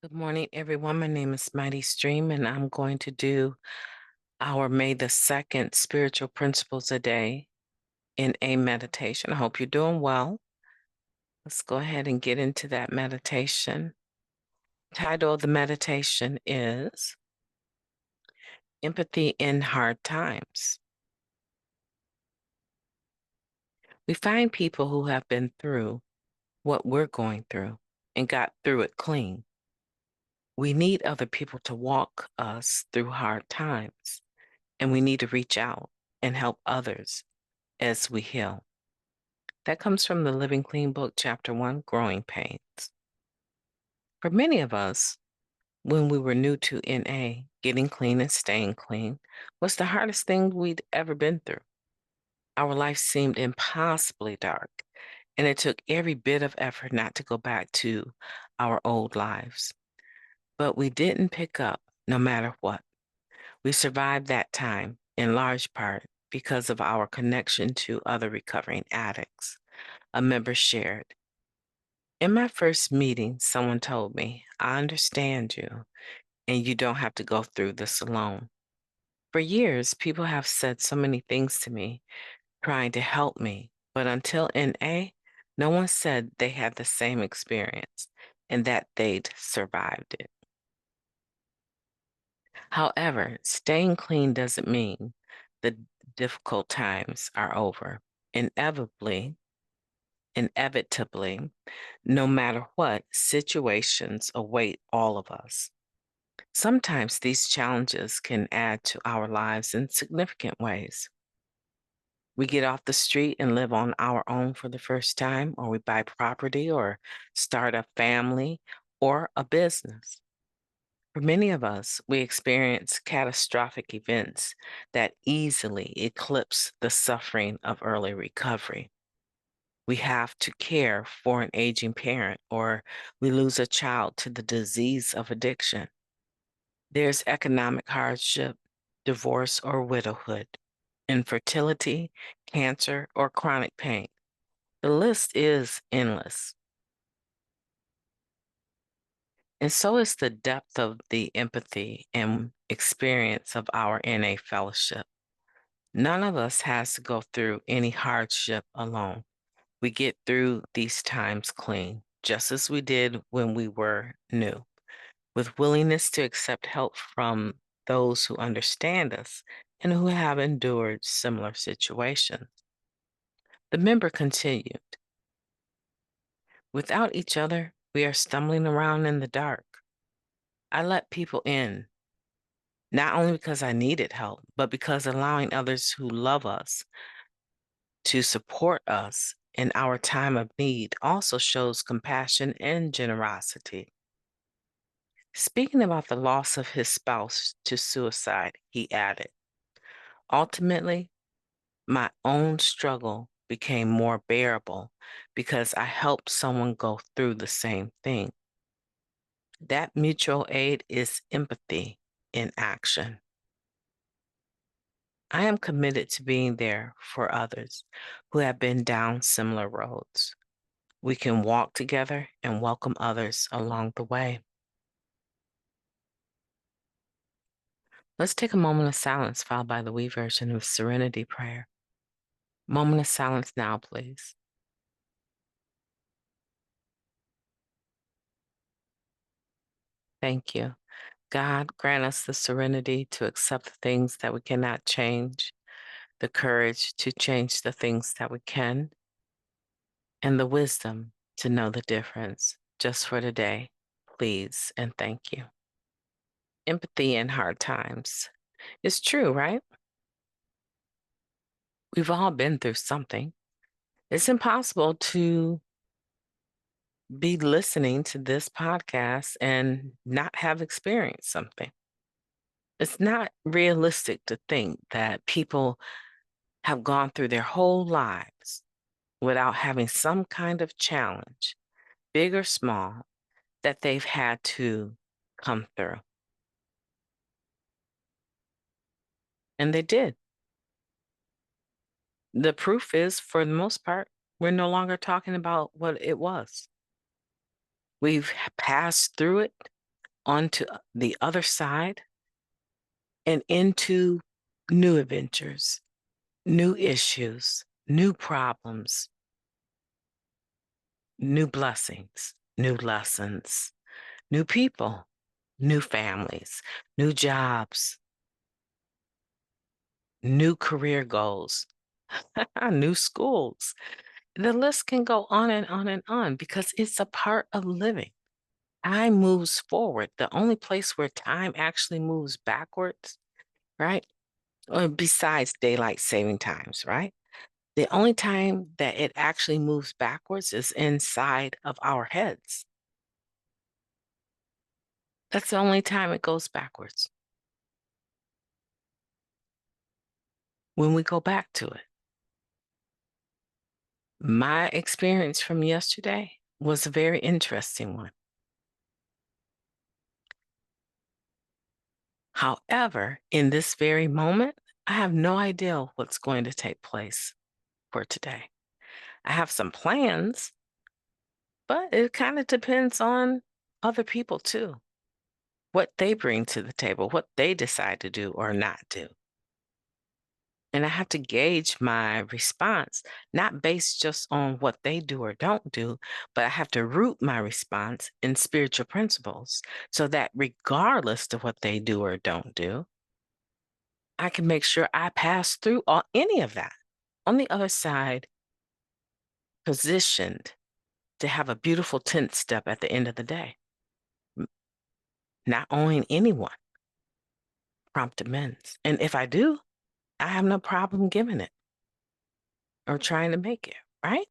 Good morning, everyone. My name is MightyStream, and I'm going to do our May the 2nd Spiritual Principles a Day in a meditation. I hope you're doing well. Let's go ahead and get into that meditation. Title of the meditation is Empathy in Hard Times. We find people who have been through what we're going through and got through it clean. We need other people to walk us through hard times, and we need to reach out and help others as we heal. That comes from the Living Clean book, Chapter 1, Growing Pains. For many of us, when we were new to NA, getting clean and staying clean was the hardest thing we'd ever been through. Our life seemed impossibly dark, and it took every bit of effort not to go back to our old lives. But we didn't pick up no matter what. We survived that time in large part because of our connection to other recovering addicts. A member shared, "In my first meeting, someone told me, 'I understand you, and you don't have to go through this alone.' For years, people have said so many things to me, trying to help me, but until NA, no one said they had the same experience and that they'd survived it." However, staying clean doesn't mean the difficult times are over. Inevitably, no matter what, situations await all of us. Sometimes these challenges can add to our lives in significant ways. We get off the street and live on our own for the first time, or we buy property or start a family or a business. For many of us, we experience catastrophic events that easily eclipse the suffering of early recovery. We have to care for an aging parent, or we lose a child to the disease of addiction. There's economic hardship, divorce or widowhood, infertility, cancer, or chronic pain. The list is endless. And so is the depth of the empathy and experience of our NA fellowship. None of us has to go through any hardship alone. We get through these times clean, just as we did when we were new, with willingness to accept help from those who understand us and who have endured similar situations. The member continued, "Without each other, we are stumbling around in the dark. I let people in, not only because I needed help, but because allowing others who love us to support us in our time of need also shows compassion and generosity." Speaking about the loss of his spouse to suicide, he added, "Ultimately, my own struggle became more bearable because I helped someone go through the same thing. That mutual aid is empathy in action. I am committed to being there for others who have been down similar roads. We can walk together and welcome others along the way." Let's take a moment of silence, followed by the we version of Serenity Prayer. Moment of silence now, please. Thank you. God, grant us the serenity to accept the things that we cannot change, the courage to change the things that we can, and the wisdom to know the difference just for today. Please and thank you. Empathy in hard times. It's true, right? We've all been through something. It's impossible to be listening to this podcast and not have experienced something. It's not realistic to think that people have gone through their whole lives without having some kind of challenge, big or small, that they've had to come through. And they did. The proof is, for the most part, we're no longer talking about what it was. We've passed through it. onto the other side and into new adventures, new issues, new problems, new blessings, new lessons, new people, new families, new jobs, new career goals, new schools. The list can go on and on and on because it's a part of living. Time moves forward. The only place where time actually moves backwards, right? Or besides daylight saving times, right? The only time that it actually moves backwards is inside of our heads. That's the only time it goes backwards. When we go back to it. My experience from yesterday was a very interesting one. However, in this very moment, I have no idea what's going to take place for today. I have some plans, but it kind of depends on other people too, what they bring to the table, what they decide to do or not do. And I have to gauge my response, not based just on what they do or don't do, but I have to root my response in spiritual principles so that regardless of what they do or don't do, I can make sure I pass through any of that on the other side, positioned to have a beautiful 10th step at the end of the day, not owing anyone prompt amends. And if I do, I have no problem giving it or trying to make it, right?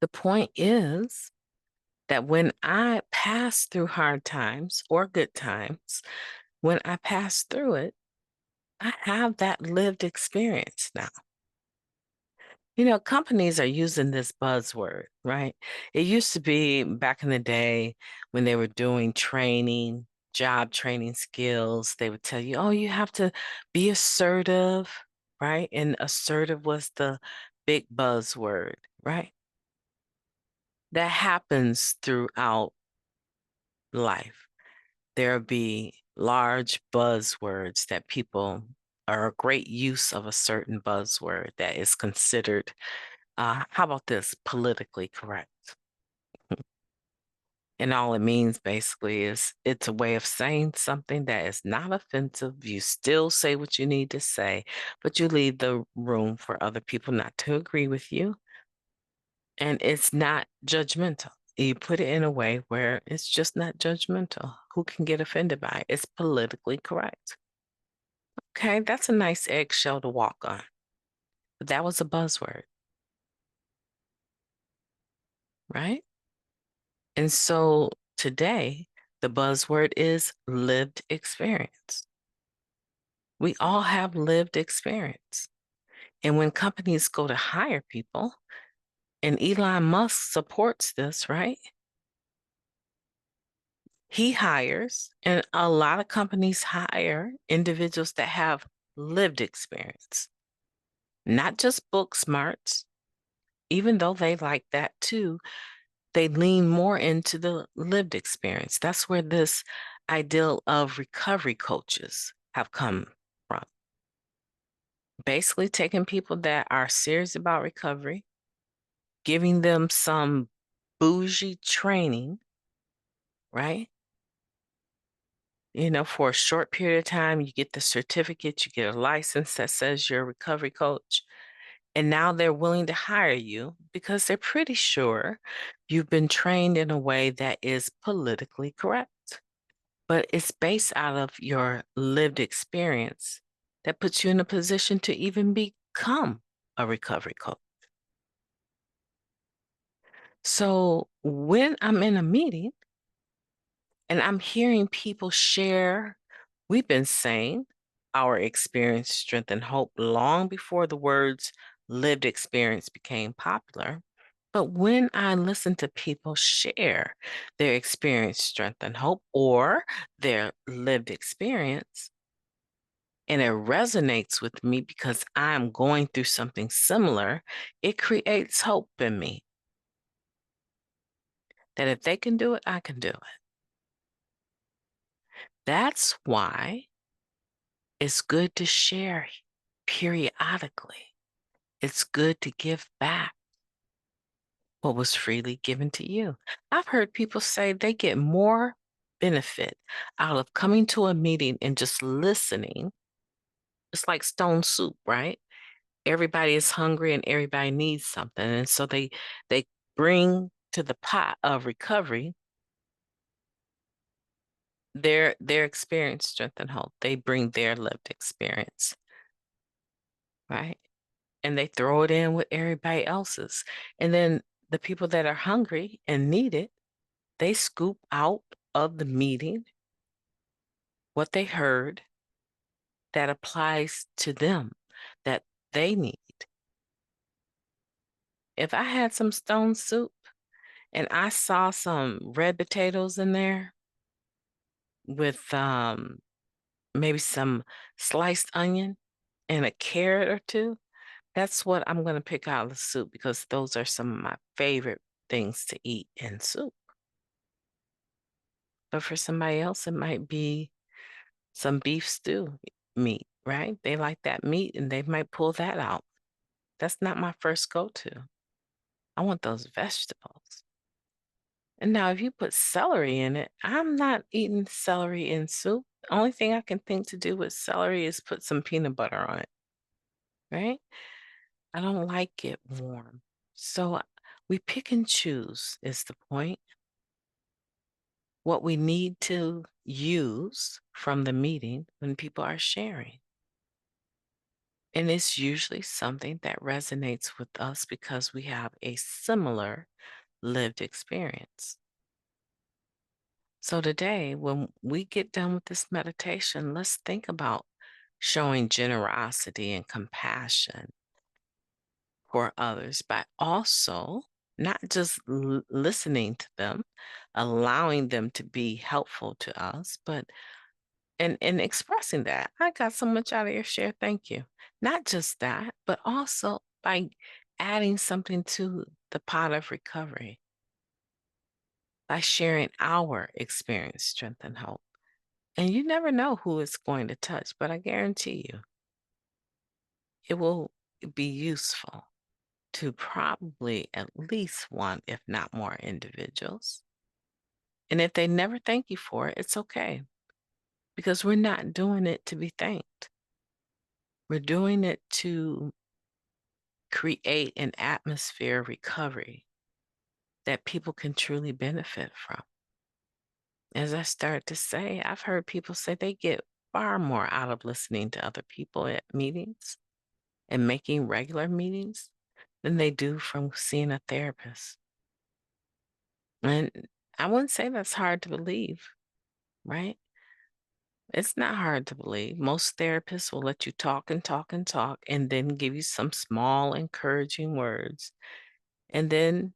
The point is that when I pass through hard times or good times, when I pass through it, I have that lived experience now. You know, companies are using this buzzword, right? It used to be back in the day when they were doing training, job training skills, they would tell you, oh, you have to be assertive, right? And assertive was the big buzzword, right? That happens throughout life. There'll be large buzzwords that people are a great use of a certain buzzword that is considered how about this? Politically correct. And all it means basically is it's a way of saying something that is not offensive. You still say what you need to say, but you leave the room for other people not to agree with you. And it's not judgmental. You put it in a way where it's just not judgmental. Who can get offended by it? It's politically correct. Okay, that's a nice eggshell to walk on. But that was a buzzword, right? And so today, the buzzword is lived experience. We all have lived experience. And when companies go to hire people, and Elon Musk supports this, right? He hires, and a lot of companies hire individuals that have lived experience, not just book smarts, even though they like that too. They lean more into the lived experience. That's where this ideal of recovery coaches have come from. Basically, taking people that are serious about recovery, giving them some bougie training, right? You know, for a short period of time, you get the certificate, you get a license that says you're a recovery coach. And now they're willing to hire you because they're pretty sure you've been trained in a way that is politically correct. But it's based out of your lived experience that puts you in a position to even become a recovery coach. So when I'm in a meeting and I'm hearing people share, we've been saying our experience, strength, and hope long before the words lived experience became popular. But when I listen to people share their experience, strength, and hope, or their lived experience, and it resonates with me because I'm going through something similar, it creates hope in me. that if they can do it, I can do it. That's why it's good to share periodically. It's good to give back what was freely given to you. I've heard people say they get more benefit out of coming to a meeting and just listening. It's like stone soup, right? Everybody is hungry and everybody needs something. And so they bring to the pot of recovery their experience, strength, and hope. They bring their lived experience, right? And they throw it in with everybody else's. And then the people that are hungry and need it, they scoop out of the meeting what they heard that applies to them, that they need. If I had some stone soup and I saw some red potatoes in there with maybe some sliced onion and a carrot or two, that's what I'm going to pick out of the soup because those are some of my favorite things to eat in soup. But for somebody else, it might be some beef stew meat, right? They like that meat and they might pull that out. That's not my first go-to. I want those vegetables. And now, if you put celery in it, I'm not eating celery in soup. The only thing I can think to do with celery is put some peanut butter on it, right? I don't like it warm. So we pick and choose, is the point. What we need to use from the meeting when people are sharing. And it's usually something that resonates with us because we have a similar lived experience. So today, when we get done with this meditation, let's think about showing generosity and compassion for others by also not just listening to them, allowing them to be helpful to us, but and expressing that. I got so much out of your share. Thank you. Not just that, but also by adding something to the pot of recovery, by sharing our experience, strength, and hope. And you never know who it's going to touch, but I guarantee you it will be useful to probably at least one, if not more, individuals. And if they never thank you for it, it's okay because we're not doing it to be thanked. We're doing it to create an atmosphere of recovery that people can truly benefit from. As I start to say, I've heard people say they get far more out of listening to other people at meetings and making regular meetings than they do from seeing a therapist. And I wouldn't say that's hard to believe, right? It's not hard to believe. Most therapists will let you talk and talk and talk and then give you some small encouraging words. And then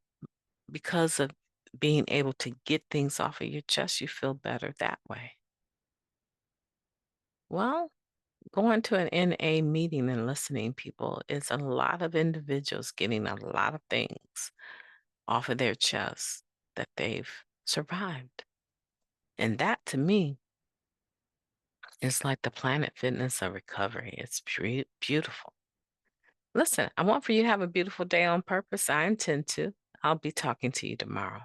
because of being able to get things off of your chest, you feel better that way. Well, going to an NA meeting and listening people is a lot of individuals getting a lot of things off of their chest that they've survived. And that to me is like the planet fitness of recovery. It's beautiful. Listen, I want for you to have a beautiful day on purpose. I intend to. I'll be talking to you tomorrow.